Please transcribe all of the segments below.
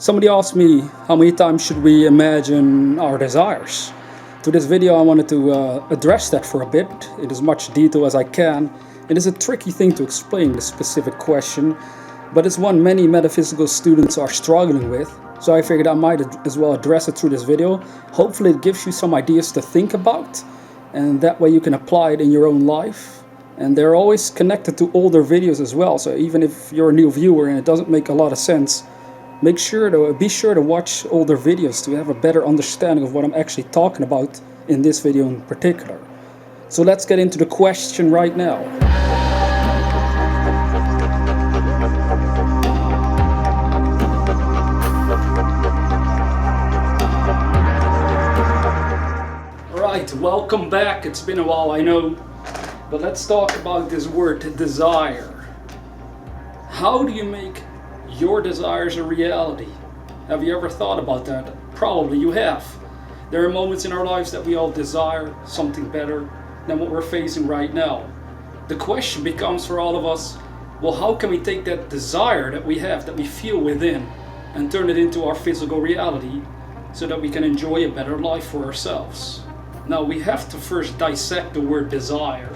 Somebody asked me how many times should we imagine our desires. To this video I wanted to address that for a bit in as much detail as I can. It is a tricky thing to explain this specific question, but it's one many metaphysical students are struggling with, so I figured I might as well address it through this video. Hopefully it gives you some ideas to think about, and that way you can apply it in your own life. And they're always connected to older videos as well, so even if you're a new viewer and it doesn't make a lot of sense, be sure to watch older videos to have a better understanding of what I'm actually talking about in this video in particular. So let's get into the question right now. Alright, welcome back. It's been a while, I know, but let's talk about this word desire. How do you make your desires a reality? Have you ever thought about that? Probably you have. There are moments in our lives that we all desire something better than what we're facing right now. The question becomes for all of us, well, how can we take that desire that we have, that we feel within, and turn it into our physical reality so that we can enjoy a better life for ourselves? Now, we have to first dissect the word desire,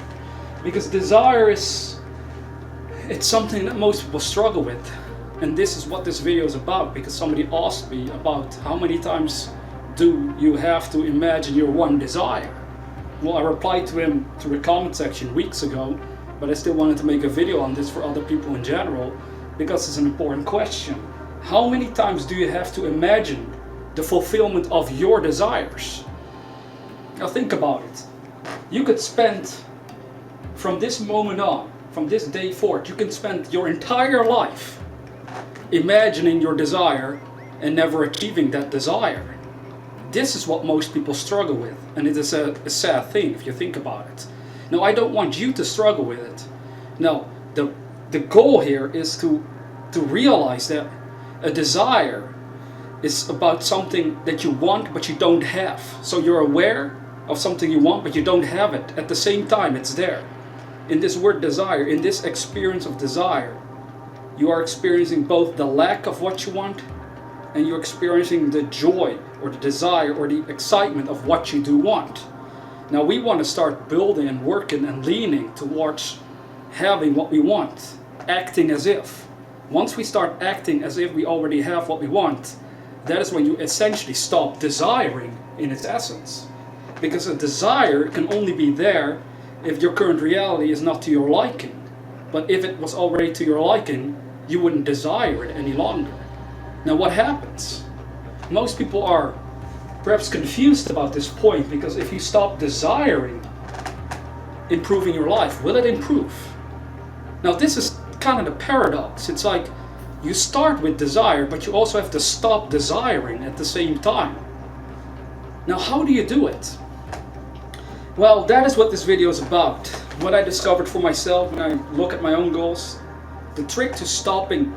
because desire it's something that most people struggle with. And this is what this video is about, because somebody asked me about how many times do you have to imagine your one desire. Well, I replied to him through the comment section weeks ago, but I still wanted to make a video on this for other people in general, because it's an important question. How many times do you have to imagine the fulfillment of your desires? Now think about it. You could spend, from this moment on, from this day forth, you can spend your entire life imagining your desire and never achieving that desire. This is what most people struggle with, and it is a sad thing if you think about it. Now, I don't want you to struggle with it. Now, the goal here is to realize that a desire is about something that you want but you don't have. So you're aware of something you want but you don't have it. At the same time, it's there. In this word desire, in this experience of desire, you are experiencing both the lack of what you want, and you're experiencing the joy or the desire or the excitement of what you do want. Now, we want to start building and working and leaning towards having what we want, acting as if. Once we start acting as if we already have what we want, that is when you essentially stop desiring in its essence. Because a desire can only be there if your current reality is not to your liking. But if it was already to your liking, you wouldn't desire it any longer. Now, what happens? Most people are perhaps confused about this point, because if you stop desiring improving your life, will it improve? Now, this is kind of the paradox. It's like you start with desire, but you also have to stop desiring at the same time. Now, how do you do it? Well, that is what this video is about. What I discovered for myself when I look at my own goals. The trick to stopping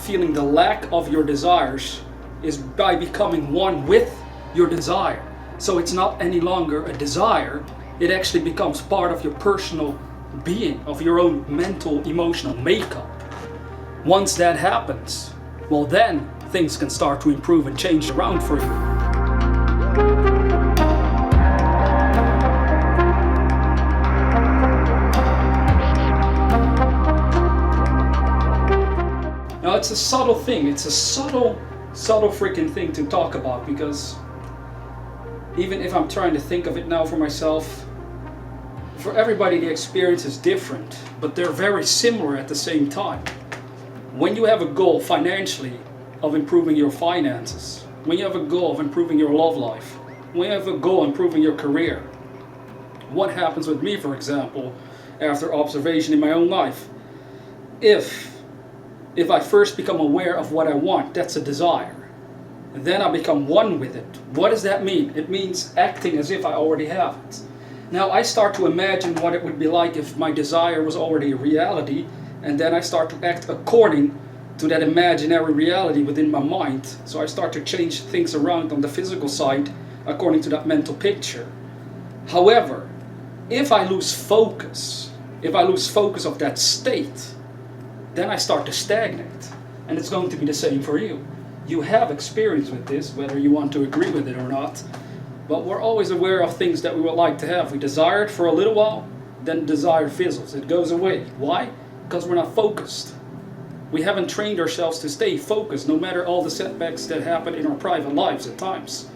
feeling the lack of your desires is by becoming one with your desire. So it's not any longer a desire, it actually becomes part of your personal being, of your own mental, emotional makeup. Once that happens, well, then things can start to improve and change around for you. Now, it's a subtle thing. It's a subtle freaking thing to talk about, because even if I'm trying to think of it now for myself, for everybody the experience is different, but they're very similar at the same time. When you have a goal financially of improving your finances, when you have a goal of improving your love life, when you have a goal of improving your career, what happens with me, for example, after observation in my own life? If I first become aware of what I want, that's a desire. Then I become one with it. What does that mean? It means acting as if I already have it. Now, I start to imagine what it would be like if my desire was already a reality, and then I start to act according to that imaginary reality within my mind. So I start to change things around on the physical side according to that mental picture. However, if I lose focus of that state, then I start to stagnate. And it's going to be the same for you. You have experience with this, whether you want to agree with it or not. But we're always aware of things that we would like to have. We desire it for a little while, then desire fizzles. It goes away. Why? Because we're not focused. We haven't trained ourselves to stay focused, no matter all the setbacks that happen in our private lives at times.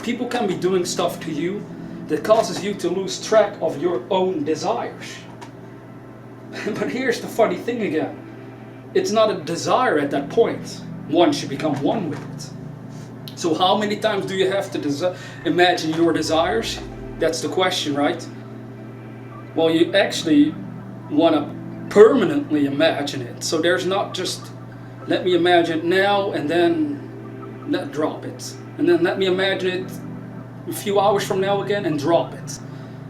People can be doing stuff to you that causes you to lose track of your own desires. But here's the funny thing again. It's not a desire at that point. Once you become one with it. So how many times do you have to imagine your desires? That's the question, right? Well, you actually want to permanently imagine it. So there's not just, let me imagine it now and then drop it. And then let me imagine it a few hours from now again and drop it.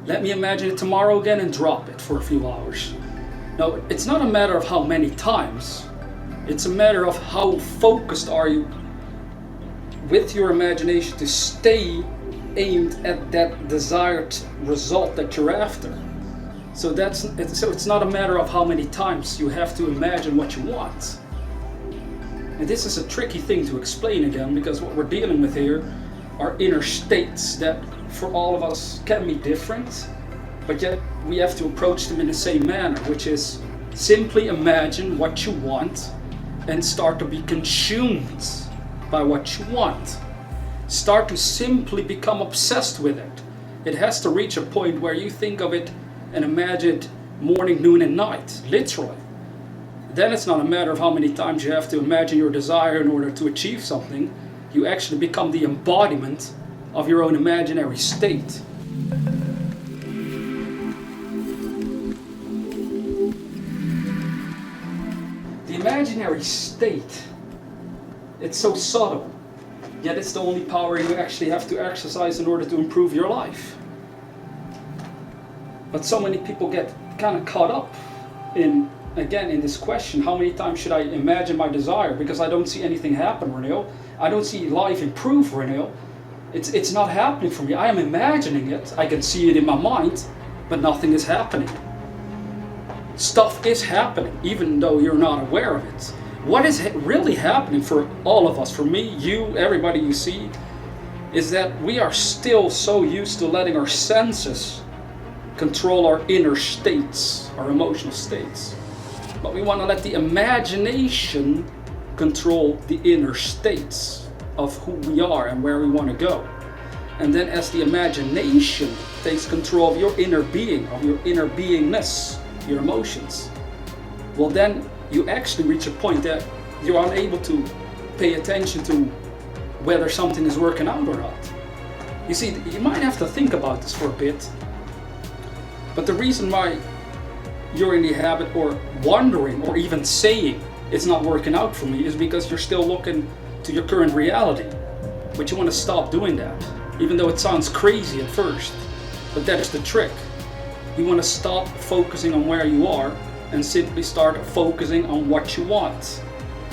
Let me imagine it tomorrow again and drop it for a few hours. No, it's not a matter of how many times. It's a matter of how focused are you with your imagination to stay aimed at that desired result that you're after. So it's not a matter of how many times you have to imagine what you want. And this is a tricky thing to explain again, because what we're dealing with here are inner states that for all of us can be different, but yet we have to approach them in the same manner, which is simply imagine what you want and start to be consumed by what you want. Start to simply become obsessed with it. It has to reach a point where you think of it and imagine it morning, noon, and night, literally. Then it's not a matter of how many times you have to imagine your desire in order to achieve something. You actually become the embodiment of your own imaginary state. The imaginary state, it's so subtle, yet it's the only power you actually have to exercise in order to improve your life. But so many people get kind of caught up in this question, how many times should I imagine my desire? Because I don't see anything happen, Renil. I don't see life improve, Renil. It's not happening for me. I am imagining it. I can see it in my mind, but nothing is happening. Stuff is happening, even though you're not aware of it. What is really happening for all of us, for me, you, everybody you see, is that we are still so used to letting our senses control our inner states, our emotional states. But we want to let the imagination control the inner states of who we are and where we want to go. And then as the imagination takes control of your inner being, of your inner beingness, your emotions, well then you actually reach a point that you're unable to pay attention to whether something is working out or not. You see, you might have to think about this for a bit, but the reason why you're in the habit or wondering or even saying it's not working out for me is because you're still looking to your current reality. But you want to stop doing that, even though it sounds crazy at first. But that's the trick. You want to stop focusing on where you are and simply start focusing on what you want.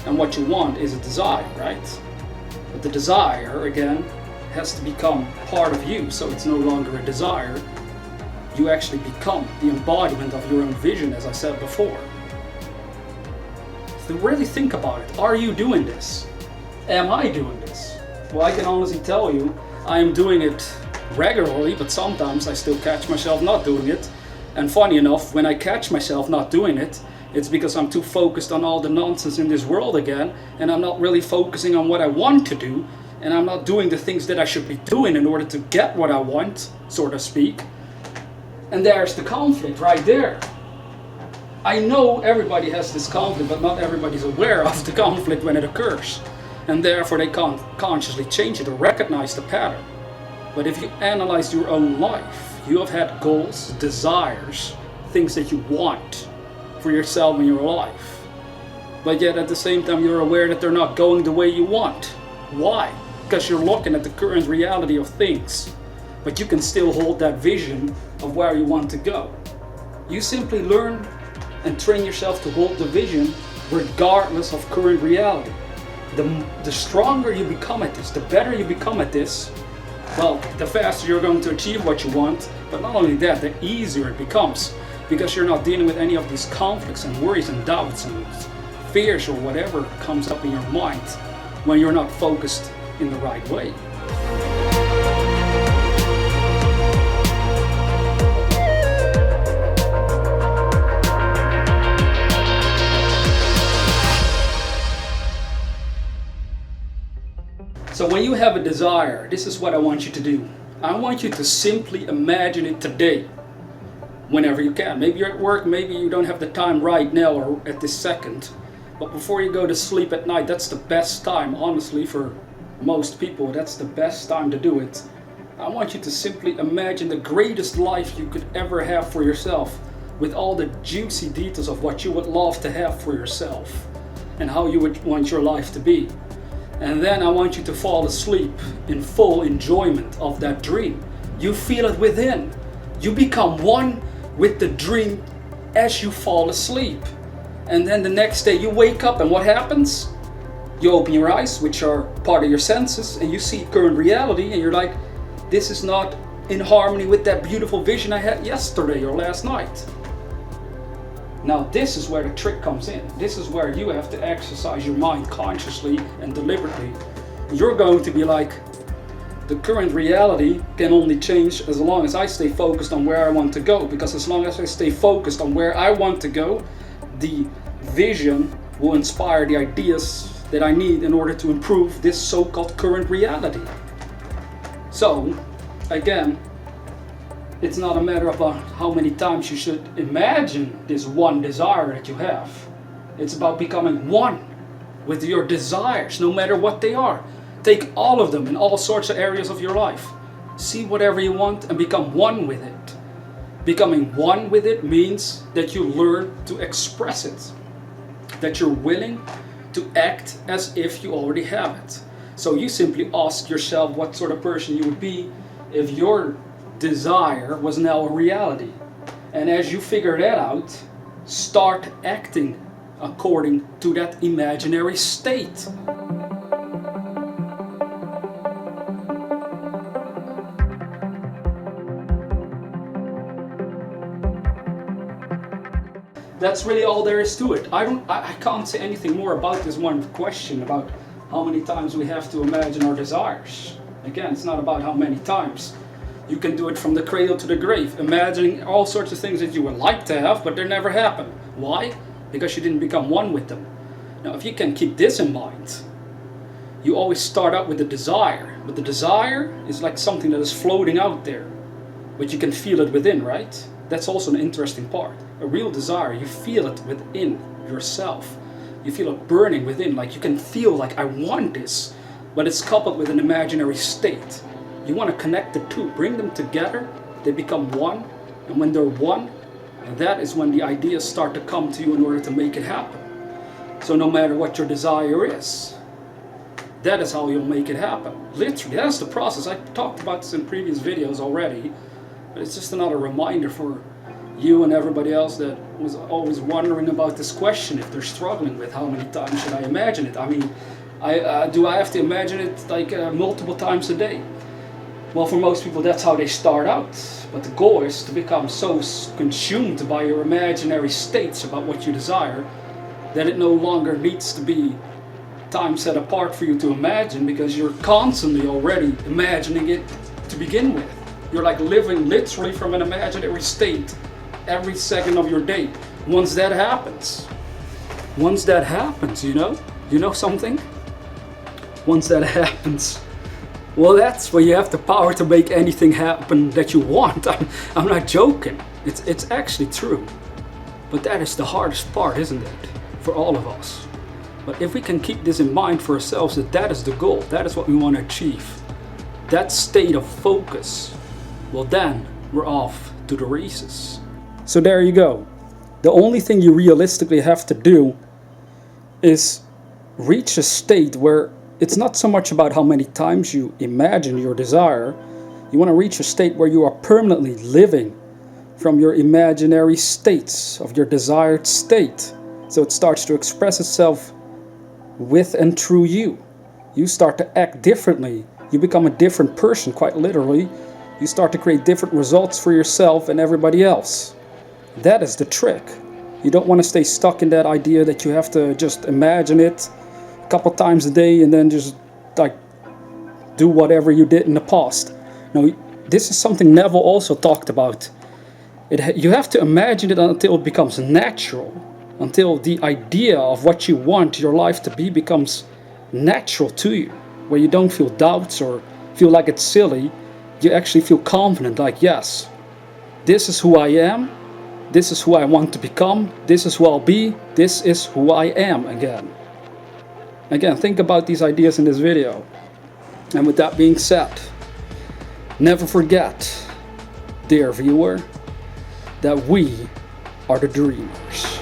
And what you want is a desire, right? But the desire, again, has to become part of you, so it's no longer a desire. You actually become the embodiment of your own vision, as I said before. So really think about it. Are you doing this? Am I doing this? Well, I can honestly tell you, I am doing it regularly, but sometimes I still catch myself not doing it. And funny enough, when I catch myself not doing it, it's because I'm too focused on all the nonsense in this world again, and I'm not really focusing on what I want to do, and I'm not doing the things that I should be doing in order to get what I want, so to speak. And there's the conflict right there. I know everybody has this conflict, but not everybody's aware of the conflict when it occurs. And therefore they can't consciously change it or recognize the pattern. But if you analyze your own life, you have had goals, desires, things that you want for yourself in your life. But yet at the same time you're aware that they're not going the way you want. Why? Because you're looking at the current reality of things. But you can still hold that vision of where you want to go. You simply learn and train yourself to hold the vision regardless of current reality. The stronger you become at this, the better you become at this, well, the faster you're going to achieve what you want. But not only that, the easier it becomes, because you're not dealing with any of these conflicts and worries and doubts and fears or whatever comes up in your mind when you're not focused in the right way. So when you have a desire, this is what I want you to do. I want you to simply imagine it today, whenever you can. Maybe you're at work, maybe you don't have the time right now or at this second. But before you go to sleep at night, that's the best time, honestly, for most people. That's the best time to do it. I want you to simply imagine the greatest life you could ever have for yourself, with all the juicy details of what you would love to have for yourself and how you would want your life to be. And then I want you to fall asleep in full enjoyment of that dream. You feel it within. You become one with the dream as you fall asleep. And then the next day you wake up, and what happens? You open your eyes, which are part of your senses, and you see current reality, and you're like, this is not in harmony with that beautiful vision I had yesterday or last night. Now this is where the trick comes in. This is where you have to exercise your mind consciously and deliberately. You're going to be like, the current reality can only change as long as I stay focused on where I want to go. Because as long as I stay focused on where I want to go, the vision will inspire the ideas that I need in order to improve this so-called current reality. So, again, it's not a matter of how many times you should imagine this one desire that you have. It's about becoming one with your desires, no matter what they are. Take all of them in all sorts of areas of your life. See whatever you want and become one with it. Becoming one with it means that you learn to express it. That you're willing to act as if you already have it. So you simply ask yourself what sort of person you would be if your desire was now a reality. And as you figure that out, start acting according to that imaginary state. That's really all there is to it. I can't say anything more about this one question about how many times we have to imagine our desires. Again, it's not about how many times. You can do it from the cradle to the grave, imagining all sorts of things that you would like to have, but they never happen. Why? Because you didn't become one with them. Now, if you can keep this in mind, you always start out with the desire. But the desire is like something that is floating out there, but you can feel it within, right? That's also an interesting part. A real desire, you feel it within yourself. You feel it burning within, like you can feel like, I want this, but it's coupled with an imaginary state. You want to connect the two, bring them together, they become one, and when they're one, that is when the ideas start to come to you in order to make it happen. So no matter what your desire is, that is how you'll make it happen. Literally, that's the process. I talked about this in previous videos already, but it's just another reminder for you and everybody else that was always wondering about this question, if they're struggling with how many times should I imagine it. I mean, do I have to imagine it like multiple times a day? Well, for most people, that's how they start out. But the goal is to become so consumed by your imaginary states about what you desire that it no longer needs to be time set apart for you to imagine, because you're constantly already imagining it to begin with. You're like living literally from an imaginary state every second of your day. Once that happens, you know something? Once that happens, well, that's when you have the power to make anything happen that you want. I'm not joking. It's actually true. But that is the hardest part, isn't it? For all of us. But if we can keep this in mind for ourselves, that is the goal. That is what we want to achieve. That state of focus. Well, then we're off to the races. So there you go. The only thing you realistically have to do is reach a state where it's not so much about how many times you imagine your desire. You want to reach a state where you are permanently living from your imaginary states of your desired state. So it starts to express itself with and through you. You start to act differently. You become a different person, quite literally. You start to create different results for yourself and everybody else. That is the trick. You don't want to stay stuck in that idea that you have to just imagine it a couple times a day and then just like do whatever you did in the past. No, this is something Neville also talked about. You have to imagine it until it becomes natural, until the idea of what you want your life to be becomes natural to you, where you don't feel doubts or feel like it's silly. You actually feel confident, like, yes, this is who I am, this is who I want to become, this is who I'll be, this is who I am again. Again, think about these ideas in this video. And with that being said, never forget, dear viewer, that we are the dreamers.